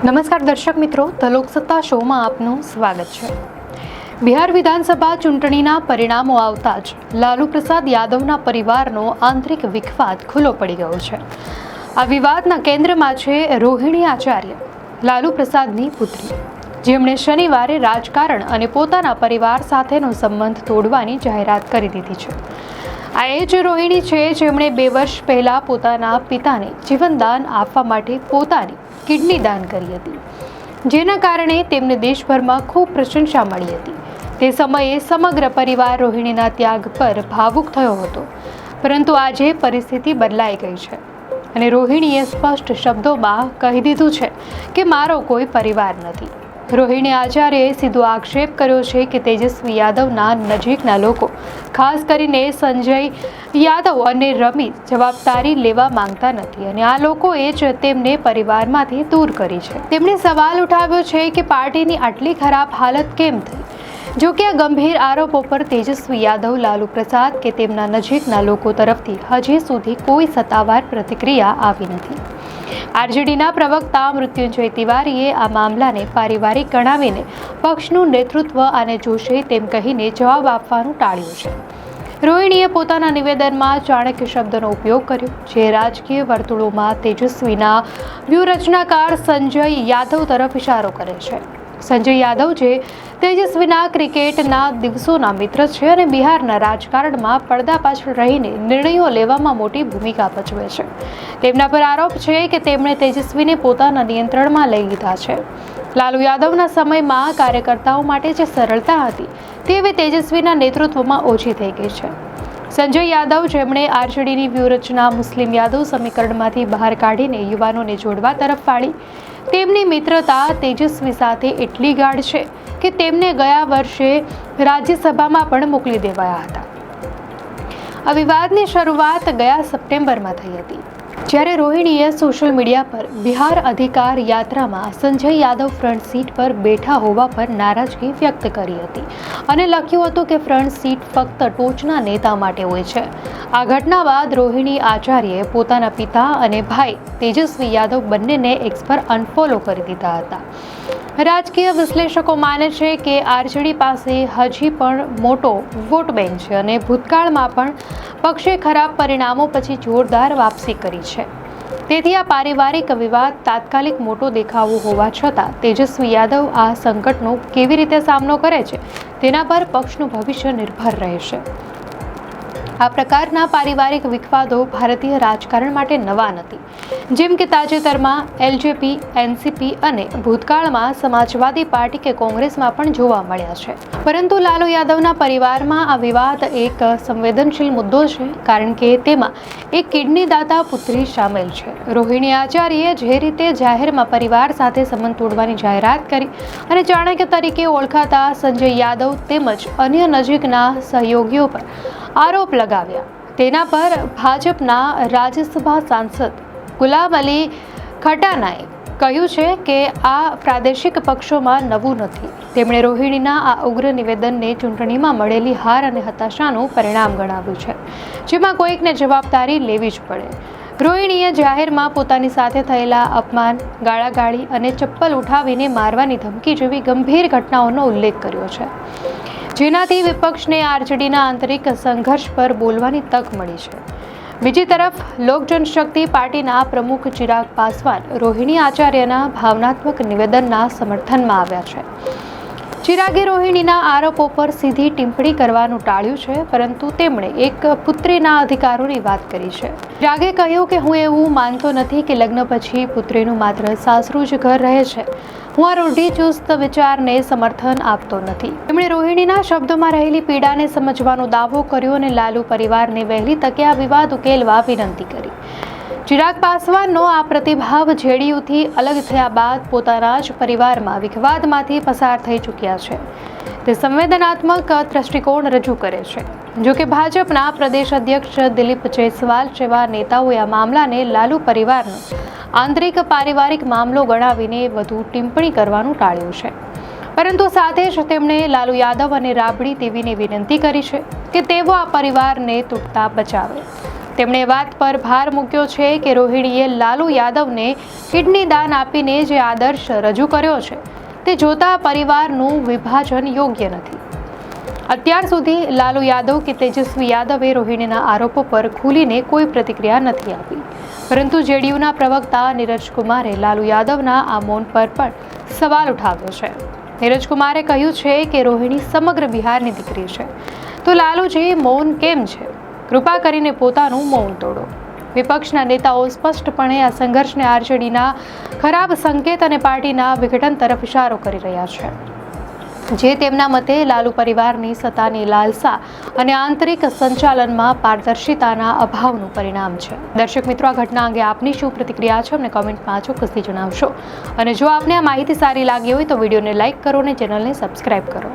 નમસ્કાર દર્શક મિત્રો, ધ લોકસત્તા શોમાં આપનું સ્વાગત છે। બિહાર વિધાનસભા ચૂંટણીના પરિણામો આવતા જ લાલુ પ્રસાદ યાદવના પરિવારનો આંતરિક વિખવાદ ખુલ્લો પડી ગયો છે। આ વિવાદના કેન્દ્રમાં છે રોહિણી આચાર્ય, લાલુ પ્રસાદની પુત્રી, જેમણે શનિવારે રાજકારણ અને પોતાના પરિવાર સાથેનો સંબંધ તોડવાની જાહેરાત કરી દીધી છે। આ એ જ રોહિણી છે જેમણે 2 વર્ષ પહેલા પોતાના પિતાને જીવનદાન આપવા માટે પોતાની કિડની દાન કરી હતી, જેના કારણે તેમને દેશભરમાં ખૂબ પ્રશંસા મળી હતી। તે સમયે સમગ્ર પરિવાર રોહિણીના ત્યાગ પર ભાવુક થયો હતો, પરંતુ આજે પરિસ્થિતિ બદલાઈ ગઈ છે અને રોહિણીએ સ્પષ્ટ શબ્દોમાં કહી દીધું છે કે મારો કોઈ પરિવાર નથી। રોહિણી આચાર્યએ સીધો આક્ષેપ કર્યો છે કે તેજસ્વી યાદવના નજીકના લોકો, ખાસ કરીને સંજય યાદવ અને રમીત, જવાબદારી લેવા માંગતા નથી અને આ લોકોએ જ તેમને પરિવારમાંથી દૂર કરી છે। તેમણે સવાલ ઉઠાવ્યો છે કે પાર્ટીની આટલી ખરાબ હાલત કેમ થઈ। જો કે આ ગંભીર આરોપો પર તેજસ્વી યાદવ, લાલુ પ્રસાદ કે તેમના નજીકના લોકો તરફથી હજી સુધી કોઈ સત્તાવાર પ્રતિક્રિયા આવી નથી। આરજેડીના પ્રવક્તા મૃત્યુંજય તિવારીએ આ મામલાને પારિવારિક ગણાવીને પક્ષનું નેતૃત્વ આને જોશે તેમ કહીને જવાબ આપવાનું ટાળ્યું છે। રોહિણીએ પોતાના નિવેદનમાં ચાણક્ય શબ્દનો ઉપયોગ કર્યો, જે રાજકીય વર્તુળોમાં તેજસ્વીના વ્યૂહરચનાકાર સંજય યાદવ તરફ ઇશારો કરે છે। સંજય યાદવ જે તેજસ્વીના ક્રિકેટના દિવસોના મિત્ર છે અને બિહારના રાજકારણમાં પડદા પાછળ રહીને નિર્ણયો લેવામાં મોટી ભૂમિકા ભજવે છે। તેમના પર આરોપ છે કે તેમણે તેજસ્વીને પોતાના નિયંત્રણમાં લઈ લીધા છે। લાલુ યાદવના સમયમાં કાર્યકર્તાઓ માટે જે સરળતા હતી તે હવે તેજસ્વીના નેતૃત્વમાં ઓછી થઈ ગઈ છે। સંજય યાદવ, જેમણે આરજેડીની વ્યૂહરચના મુસ્લિમ યાદવ સમીકરણમાંથી બહાર કાઢીને યુવાનોને જોડવા તરફ વાળી, તેમની મિત્રતા તેજસ્વી સાથે એટલી ગાઢ છે કે તેમને ગયા વર્ષે રાજ્યસભામાં પણ મોકલી દેવાયા હતા। આ વિવાદની શરૂઆત ગયા સપ્ટેમ્બરમાં થઈ હતી, જ્યારે રોહિણીએ સોશિયલ મીડિયા પર બિહાર અધિકાર યાત્રામાં સંજય યાદવ ફ્રન્ટ સીટ પર બેઠા હોવા પર નારાજગી વ્યક્ત કરી હતી અને લખ્યું હતું કે ફ્રન્ટ સીટ ફક્ત ટોચના નેતા માટે હોય છે। આ ઘટના બાદ રોહિણી આચાર્યએ પોતાના પિતા અને ભાઈ તેજસ્વી યાદવ બંનેને એક્સ પર અનફોલો કરી દીધા હતા। રાજકીય વિશ્લેષકો માને છે કે આરજેડી પાસે હજી પણ મોટો વોટ બેંક છે અને ભૂતકાળમાં પણ પક્ષે ખરાબ પરિણામો પછી જોરદાર વાપસી કરી છે। તેથી આ પારિવારિક વિવાદ તાત્કાલિક મોટો દેખાવો હોવા છતાં તેજસ્વી યાદવ આ સંકટનો કેવી રીતે સામનો કરે છે તેના પર પક્ષનું ભવિષ્ય નિર્ભર રહેશે। આ પ્રકારના પારિવારિક વિખવાદો ભારતીય રાજકારણ માટે નવા નથી, જેમ કે તાજેતરમાં એલજેપી, એનસીપી અને ભૂતકાળમાં સમાજવાદી પાર્ટી કે કોંગ્રેસમાં પણ જોવા મળ્યા છે। પરંતુ લાલુ યાદવના પરિવારમાં આ વિવાદ એક સંવેદનશીલ મુદ્દો છે, કારણ કે તેમાં એક કિડની દાતા પુત્રી સામેલ છે। રોહિણી આચાર્યએ જે રીતે જાહેરમાં પરિવાર સાથે સંબંધ તોડવાની જાહેરાત કરી અને ચાણક્ય તરીકે ઓળખાતા સંજય યાદવ તેમજ અન્ય નજીકના સહયોગીઓ પર આરોપ લગાવ્યા, તેના પર ભાજપના રાજ્યસભા સાંસદ ગુલામ અલી ખટાનાએ કહ્યું છે કે આ પ્રાદેશિક પક્ષોમાં નવું નથી। તેમણે રોહિણીના આ ઉગ્ર નિવેદનને ચૂંટણીમાં મળેલી હાર અને હતાશાનું પરિણામ ગણાવ્યું છે, જેમાં કોઈકને જવાબદારી લેવી જ પડે। રોહિણીએ જાહેરમાં પોતાની સાથે થયેલા અપમાન, ગાળાગાળી અને ચપ્પલ ઉઠાવીને મારવાની ધમકી જેવી ગંભીર ઘટનાઓનો ઉલ્લેખ કર્યો છે, જેનાથી વિપક્ષને આરજેડીના આંતરિક સંઘર્ષ પર બોલવાની તક મળી છે। બીજી તરફ લોક જનશક્તિ પાર્ટીના પ્રમુખ ચિરાગ પાસવાન રોહિણી આચાર્યના ભાવનાત્મક નિવેદનના સમર્થનમાં આવ્યા છે। ચિરાગે રોહિણીના આરોપો પર સીધી ટિપ્પણી કરવાનું ટાળ્યું છે, પરંતુ તેમણે એક પુત્રીના અધિકારોની વાત કરી છે। ચિરાગે કહ્યું કે હું એવું માનતો નથી કે લગ્ન પછી પુત્રીનું માત્ર સાસરું જ ઘર રહે છે। હું આ રૂઢિચુસ્ત વિચારને સમર્થન આપતો નથી। તેમણે રોહિણીના શબ્દોમાં રહેલી પીડાને સમજવાનો દાવો કર્યો અને લાલુ પરિવારને વહેલી તકે આ વિવાદ ઉકેલવા વિનંતી કરી। ચિરાગ પાસવાનનો આ પ્રતિભાવ જેડીયુથી અલગ થયા બાદ પોતાના જ પરિવારમાં વિખવાદમાંથી પસાર થઈ ચૂક્યા છે। તે સંવેદનાત્મક દ્રષ્ટિકોણ રજૂ કરે છે। જો કે ભાજપના પ્રદેશ અધ્યક્ષ દિલીપ જયસ્વાલ જેવા નેતાઓએ આ મામલાને લાલુ પરિવારનો આંતરિક પારિવારિક મામલો ગણાવીને વધુ ટિપ્પણી કરવાનું ટાળ્યું છે, પરંતુ સાથે જ તેમણે લાલુ યાદવ અને રાબડી દેવીને વિનંતી કરી છે કે તેઓ આ પરિવારને તૂટતા બચાવે। તેમણે વાત પર ભાર મૂક્યો છે કે રોહિણીએ લાલુ યાદવને કિડની દાન આપીને જે આદર્શ રજૂ કર્યો છે તે જોતા પરિવારનું વિભાજન યોગ્ય નથી. અત્યાર સુધી લાલુ યાદવ કે તેજસ્વી યાદવે રોહિણીના આરોપો પર ખુલીને કોઈ પ્રતિક્રિયા નથી આપી, પરંતુ જેડીયુના પ્રવક્તા નીરજ કુમારે લાલુ યાદવના આ મૌન પર પણ સવાલ ઉઠાવ્યો છે. નીરજ કુમારે કહ્યું છે કે રોહિણી સમગ્ર બિહારની દીકરી છે, તો લાલુજી મૌન કેમ છે? કૃપા કરીને પોતાનું મૌન તોડો. વિપક્ષના નેતાઓ સ્પષ્ટપણે આ સંઘર્ષને આરજેડીના ખરાબ સંકેત અને પાર્ટીના વિઘટન તરફ ઇશારો કરી રહ્યા છે, જે તેમના મતે લાલુ પરિવારની સત્તાની લાલસા અને આંતરિક સંચાલનમાં પારદર્શિતાના અભાવનું પરિણામ છે. દર્શક મિત્રો, આ ઘટના અંગે આપની શું પ્રતિક્રિયા છે અમને કોમેન્ટમાં ચોક્કસથી જણાવશો. અને જો આપને આ માહિતી સારી લાગી હોય તો વિડીયોને લાઇક કરો અને ચેનલને સબસ્ક્રાઇબ કરો.